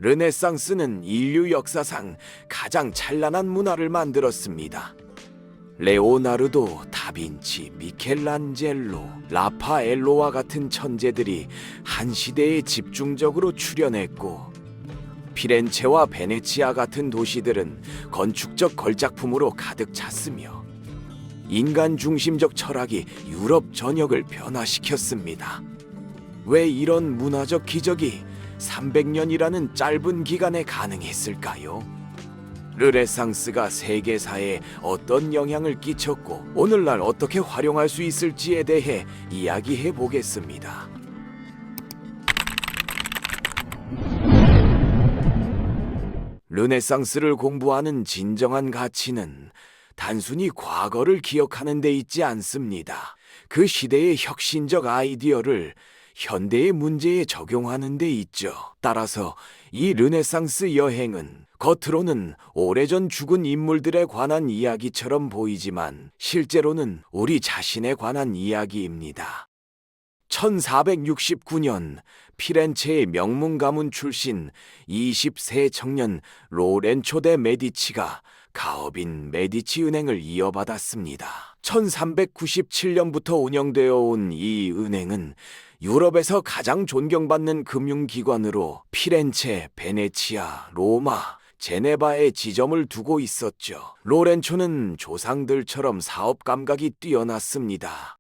르네상스는 인류 역사상 가장 찬란한 문화를 만들었습니다. 레오나르도, 다빈치, 미켈란젤로, 라파엘로와 같은 천재들이 한 시대에 집중적으로 출연했고, 피렌체와 베네치아 같은 도시들은 건축적 걸작품으로 가득 찼으며 인간 중심적 철학이 유럽 전역을 변화시켰습니다. 왜 이런 문화적 기적이 300년이라는 짧은 기간에 가능했을까요? 르네상스가 세계사에 어떤 영향을 끼쳤고 오늘날 어떻게 활용할 수 있을지에 대해 이야기해 보겠습니다. 르네상스를 공부하는 진정한 가치는 단순히 과거를 기억하는 데 있지 않습니다. 그 시대의 혁신적 아이디어를 현대의 문제에 적용하는 데 있죠. 따라서 이 르네상스 여행은 겉으로는 오래전 죽은 인물들에 관한 이야기처럼 보이지만 실제로는 우리 자신에 관한 이야기입니다. 1469년 피렌체의 명문 가문 출신 20세 청년 로렌초 데 메디치가 가업인 메디치 은행을 이어받았습니다. 1397년부터 운영되어 온 이 은행은 유럽에서 가장 존경받는 금융기관으로 피렌체, 베네치아, 로마, 제네바에 지점을 두고 있었죠. 로렌초는 조상들처럼 사업 감각이 뛰어났습니다.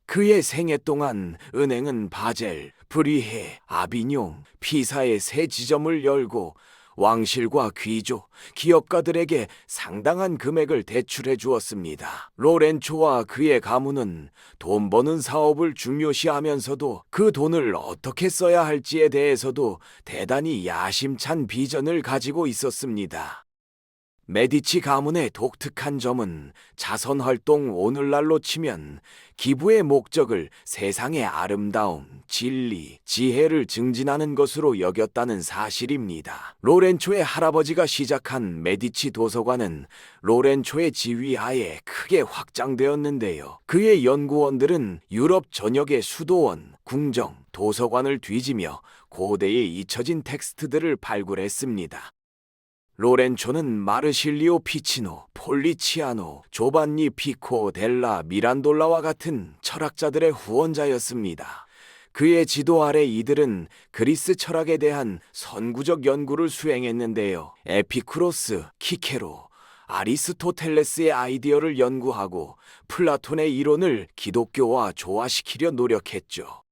그의 생애 동안 은행은 바젤, 브리헤, 아비뇽, 피사에 새 지점을 열고 왕실과 귀족, 기업가들에게 상당한 금액을 대출해 주었습니다. 로렌초와 그의 가문은 돈 버는 사업을 중요시하면서도 그 돈을 어떻게 써야 할지에 대해서도 대단히 야심찬 비전을 가지고 있었습니다. 메디치 가문의 독특한 점은 자선 활동, 오늘날로 치면 기부의 목적을 세상의 아름다움, 진리, 지혜를 증진하는 것으로 여겼다는 사실입니다. 로렌초의 할아버지가 시작한 메디치 도서관은 로렌초의 지휘하에 크게 확장되었는데요. 그의 연구원들은 유럽 전역의 수도원, 궁정, 도서관을 뒤지며 고대에 잊혀진 텍스트들을 발굴했습니다. 로렌초는 마르실리오 피치노, 폴리치아노, 조반니 피코 델라 미란돌라와 같은 철학자들의 후원자였습니다. 그의 지도 아래 이들은 그리스 철학에 대한 선구적 연구를 수행했는데요. 에피쿠로스, 키케로, 아리스토텔레스의 아이디어를 연구하고 플라톤의 이론을 기독교와 조화시키려 노력했죠.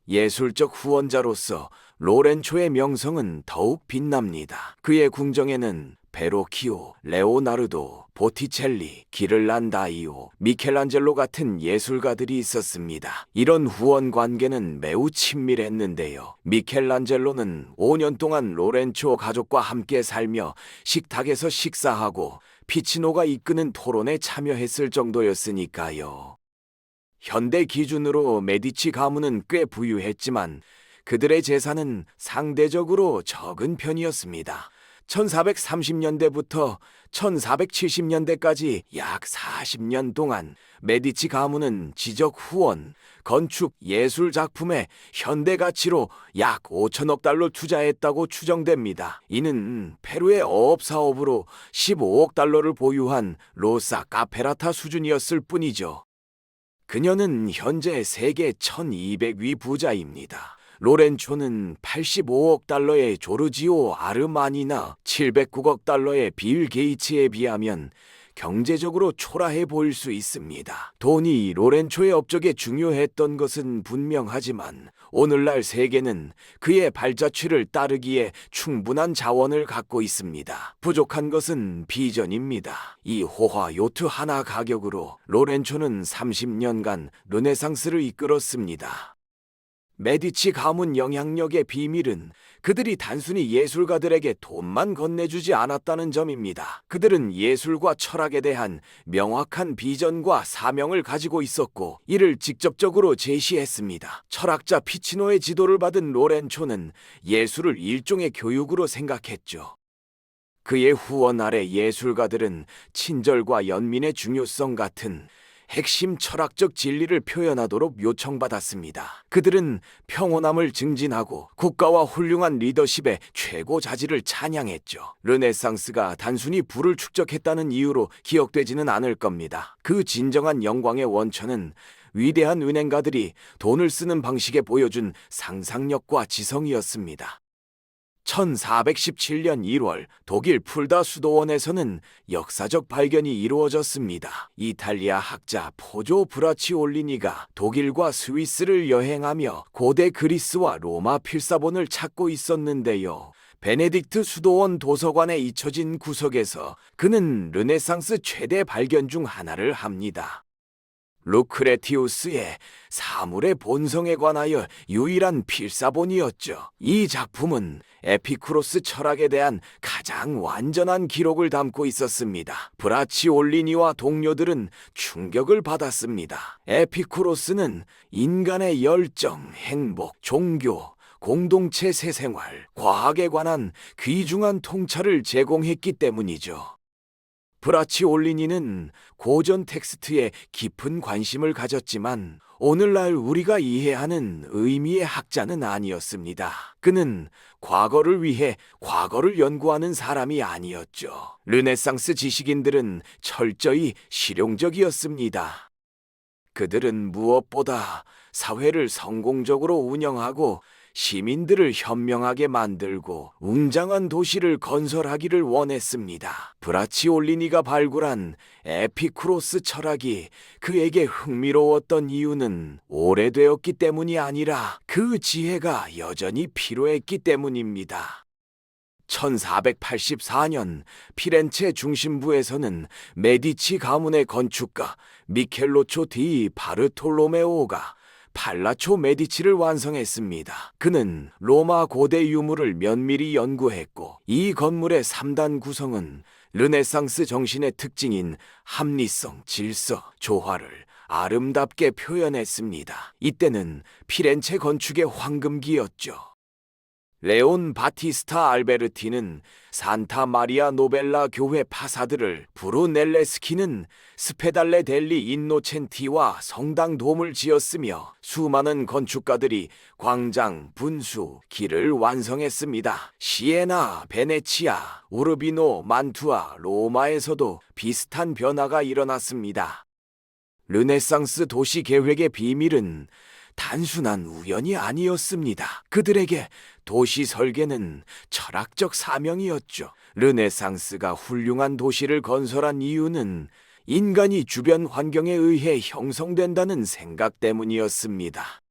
예술적 후원자로서 로렌초의 명성은 더욱 빛납니다. 그의 궁정에는 베로키오, 레오나르도, 보티첼리, 기를란다이오, 미켈란젤로 같은 예술가들이 있었습니다. 이런 후원 관계는 매우 친밀했는데요. 미켈란젤로는 5년 동안 로렌초 가족과 함께 살며 식탁에서 식사하고 피치노가 이끄는 토론에 참여했을 정도였으니까요. 현대 기준으로 메디치 가문은 꽤 부유했지만 그들의 재산은 상대적으로 적은 편이었습니다. 1430년대부터 1470년대까지 약 40년 동안 메디치 가문은 지적 후원, 건축, 예술 작품에 현대 가치로 약 5천억 달러 투자했다고 추정됩니다. 이는 페루의 어업 사업으로 15억 달러를 보유한 로사 카페라타 수준이었을 뿐이죠. 그녀는 현재 세계 1200위 부자입니다. 로렌초는 85억 달러의 조르지오 아르마니나 709억 달러의 빌 게이츠에 비하면 경제적으로 초라해 보일 수 있습니다. 돈이 로렌초의 업적에 중요했던 것은 분명하지만 오늘날 세계는 그의 발자취를 따르기에 충분한 자원을 갖고 있습니다. 부족한 것은 비전입니다. 이 호화 요트 하나 가격으로 로렌초는 30년간 르네상스를 이끌었습니다. 메디치 가문 영향력의 비밀은 그들이 단순히 예술가들에게 돈만 건네주지 않았다는 점입니다. 그들은 예술과 철학에 대한 명확한 비전과 사명을 가지고 있었고 이를 직접적으로 제시했습니다. 철학자 피치노의 지도를 받은 로렌초는 예술을 일종의 교육으로 생각했죠. 그의 후원 아래 예술가들은 친절과 연민의 중요성 같은 핵심 철학적 진리를 표현하도록 요청받았습니다. 그들은 평온함을 증진하고 국가와 훌륭한 리더십의 최고 자질을 찬양했죠. 르네상스가 단순히 부를 축적했다는 이유로 기억되지는 않을 겁니다. 그 진정한 영광의 원천은 위대한 은행가들이 돈을 쓰는 방식에 보여준 상상력과 지성이었습니다. 1417년 1월 독일 풀다 수도원에서는 역사적 발견이 이루어졌습니다. 이탈리아 학자 포조 브라치올리니가 독일과 스위스를 여행하며 고대 그리스와 로마 필사본을 찾고 있었는데요. 베네딕트 수도원 도서관에 잊혀진 구석에서 그는 르네상스 최대 발견 중 하나를 합니다. 루크레티우스의 사물의 본성에 관하여 유일한 필사본이었죠. 이 작품은 에피쿠로스 철학에 대한 가장 완전한 기록을 담고 있었습니다. 브라치올리니와 동료들은 충격을 받았습니다. 에피쿠로스는 인간의 열정, 행복, 종교, 공동체 새생활, 과학에 관한 귀중한 통찰을 제공했기 때문이죠. 브라치올리니는 고전 텍스트에 깊은 관심을 가졌지만 오늘날 우리가 이해하는 의미의 학자는 아니었습니다. 그는 과거를 위해 과거를 연구하는 사람이 아니었죠. 르네상스 지식인들은 철저히 실용적이었습니다. 그들은 무엇보다 사회를 성공적으로 운영하고 시민들을 현명하게 만들고 웅장한 도시를 건설하기를 원했습니다. 브라치올리니가 발굴한 에피쿠로스 철학이 그에게 흥미로웠던 이유는 오래되었기 때문이 아니라 그 지혜가 여전히 필요했기 때문입니다. 1484년 피렌체 중심부에서는 메디치 가문의 건축가 미켈로초 디 바르톨로메오가 팔라초 메디치를 완성했습니다. 그는 로마 고대 유물을 면밀히 연구했고 이 건물의 3단 구성은 르네상스 정신의 특징인 합리성, 질서, 조화를 아름답게 표현했습니다. 이때는 피렌체 건축의 황금기였죠. 레온 바티스타 알베르티는 산타 마리아 노벨라 교회 파사드를, 브루넬레스키는 스페달레 델리 인노첸티와 성당 돔을 지었으며 수많은 건축가들이 광장, 분수, 길을 완성했습니다. 시에나, 베네치아, 우르비노, 만투아, 로마에서도 비슷한 변화가 일어났습니다. 르네상스 도시 계획의 비밀은 단순한 우연이 아니었습니다. 그들에게 도시 설계는 철학적 사명이었죠. 르네상스가 훌륭한 도시를 건설한 이유는 인간이 주변 환경에 의해 형성된다는 생각 때문이었습니다.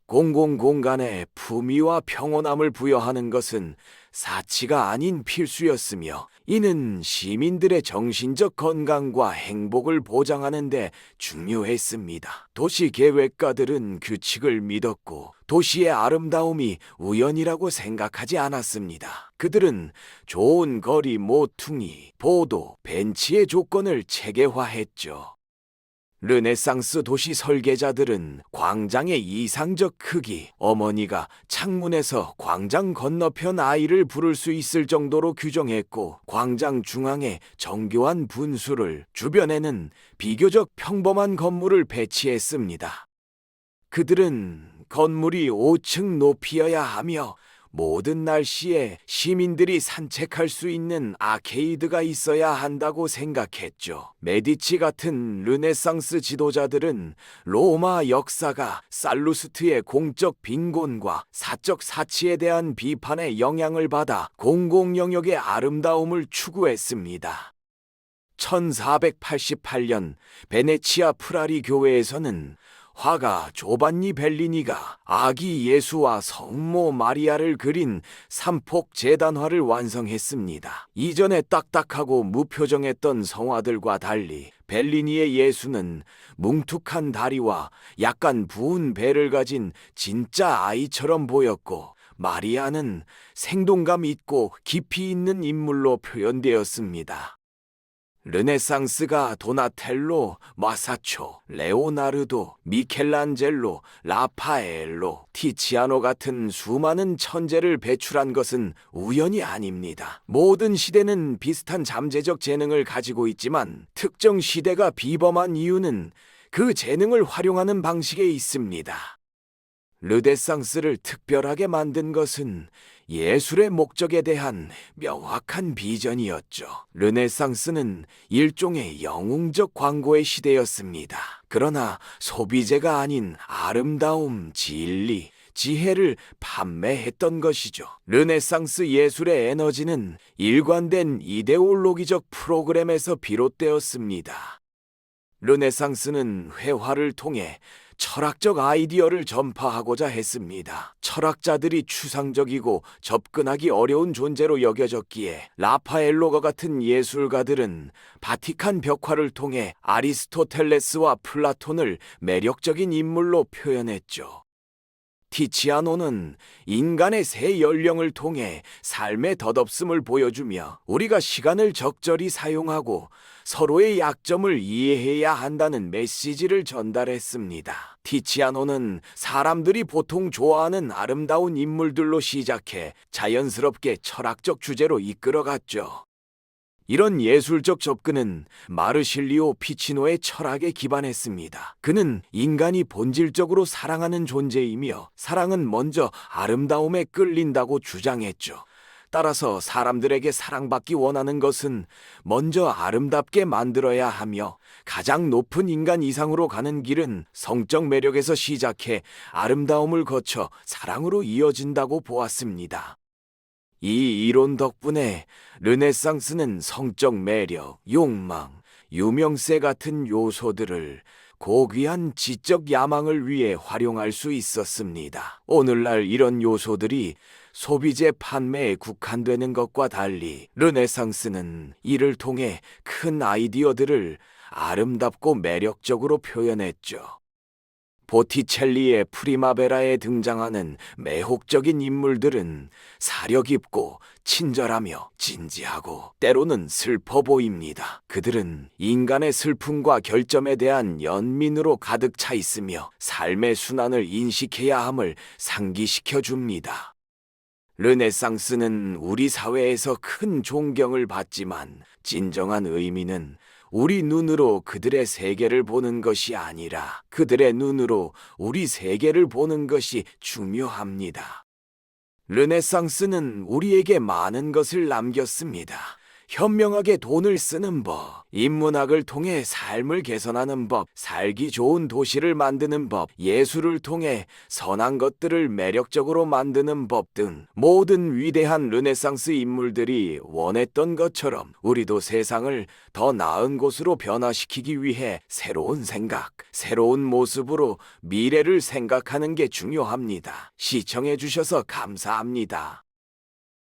공공공간에 품위와 평온함을 부여하는 것은 사치가 아닌 필수였으며 이는 시민들의 정신적 건강과 행복을 보장하는 데 중요했습니다. 도시 계획가들은 규칙을 믿었고 도시의 아름다움이 우연이라고 생각하지 않았습니다. 그들은 좋은 거리, 모퉁이, 보도, 벤치의 조건을 체계화했죠. 르네상스 도시 설계자들은 광장의 이상적 크기, 어머니가 창문에서 광장 건너편 아이를 부를 수 있을 정도로 규정했고 광장 중앙에 정교한 분수를, 주변에는 비교적 평범한 건물을 배치했습니다. 그들은 건물이 5층 높이여야 하며 모든 날씨에 시민들이 산책할 수 있는 아케이드가 있어야 한다고 생각했죠. 메디치 같은 르네상스 지도자들은 로마 역사가 살루스트의 공적 빈곤과 사적 사치에 대한 비판에 영향을 받아 공공 영역의 아름다움을 추구했습니다. 1488년 베네치아 프라리 교회에서는 화가 조반니 벨리니가 아기 예수와 성모 마리아를 그린 삼폭 제단화를 완성했습니다. 이전에 딱딱하고 무표정했던 성화들과 달리 벨리니의 예수는 뭉툭한 다리와 약간 부은 배를 가진 진짜 아이처럼 보였고 마리아는 생동감 있고 깊이 있는 인물로 표현되었습니다. 르네상스가 도나텔로, 마사초, 레오나르도, 미켈란젤로, 라파엘로, 티치아노 같은 수많은 천재를 배출한 것은 우연이 아닙니다. 모든 시대는 비슷한 잠재적 재능을 가지고 있지만 특정 시대가 비범한 이유는 그 재능을 활용하는 방식에 있습니다. 르네상스를 특별하게 만든 것은 예술의 목적에 대한 명확한 비전이었죠. 르네상스는 일종의 영웅적 광고의 시대였습니다. 그러나 소비재가 아닌 아름다움, 진리, 지혜를 판매했던 것이죠. 르네상스 예술의 에너지는 일관된 이데올로기적 프로그램에서 비롯되었습니다. 르네상스는 회화를 통해 철학적 아이디어를 전파하고자 했습니다. 철학자들이 추상적이고 접근하기 어려운 존재로 여겨졌기에 라파엘로가 같은 예술가들은 바티칸 벽화를 통해 아리스토텔레스와 플라톤을 매력적인 인물로 표현했죠. 티치아노는 인간의 새 연령을 통해 삶의 덧없음을 보여주며 우리가 시간을 적절히 사용하고 서로의 약점을 이해해야 한다는 메시지를 전달했습니다. 티치아노는 사람들이 보통 좋아하는 아름다운 인물들로 시작해 자연스럽게 철학적 주제로 이끌어갔죠. 이런 예술적 접근은 마르실리오 피치노의 철학에 기반했습니다. 그는 인간이 본질적으로 사랑하는 존재이며 사랑은 먼저 아름다움에 끌린다고 주장했죠. 따라서 사람들에게 사랑받기 원하는 것은 먼저 아름답게 만들어야 하며 가장 높은 인간 이상으로 가는 길은 성적 매력에서 시작해 아름다움을 거쳐 사랑으로 이어진다고 보았습니다. 이 이론 덕분에 르네상스는 성적 매력, 욕망, 유명세 같은 요소들을 고귀한 지적 야망을 위해 활용할 수 있었습니다. 오늘날 이런 요소들이 소비재 판매에 국한되는 것과 달리 르네상스는 이를 통해 큰 아이디어들을 아름답고 매력적으로 표현했죠. 보티첼리의 프리마베라에 등장하는 매혹적인 인물들은 사려 깊고 친절하며 진지하고 때로는 슬퍼 보입니다. 그들은 인간의 슬픔과 결점에 대한 연민으로 가득 차 있으며 삶의 순환을 인식해야 함을 상기시켜 줍니다. 르네상스는 우리 사회에서 큰 존경을 받지만 진정한 의미는 우리 눈으로 그들의 세계를 보는 것이 아니라 그들의 눈으로 우리 세계를 보는 것이 중요합니다. 르네상스는 우리에게 많은 것을 남겼습니다. 현명하게 돈을 쓰는 법, 인문학을 통해 삶을 개선하는 법, 살기 좋은 도시를 만드는 법, 예술을 통해 선한 것들을 매력적으로 만드는 법 등 모든 위대한 르네상스 인물들이 원했던 것처럼 우리도 세상을 더 나은 곳으로 변화시키기 위해 새로운 생각, 새로운 모습으로 미래를 생각하는 게 중요합니다. 시청해 주셔서 감사합니다.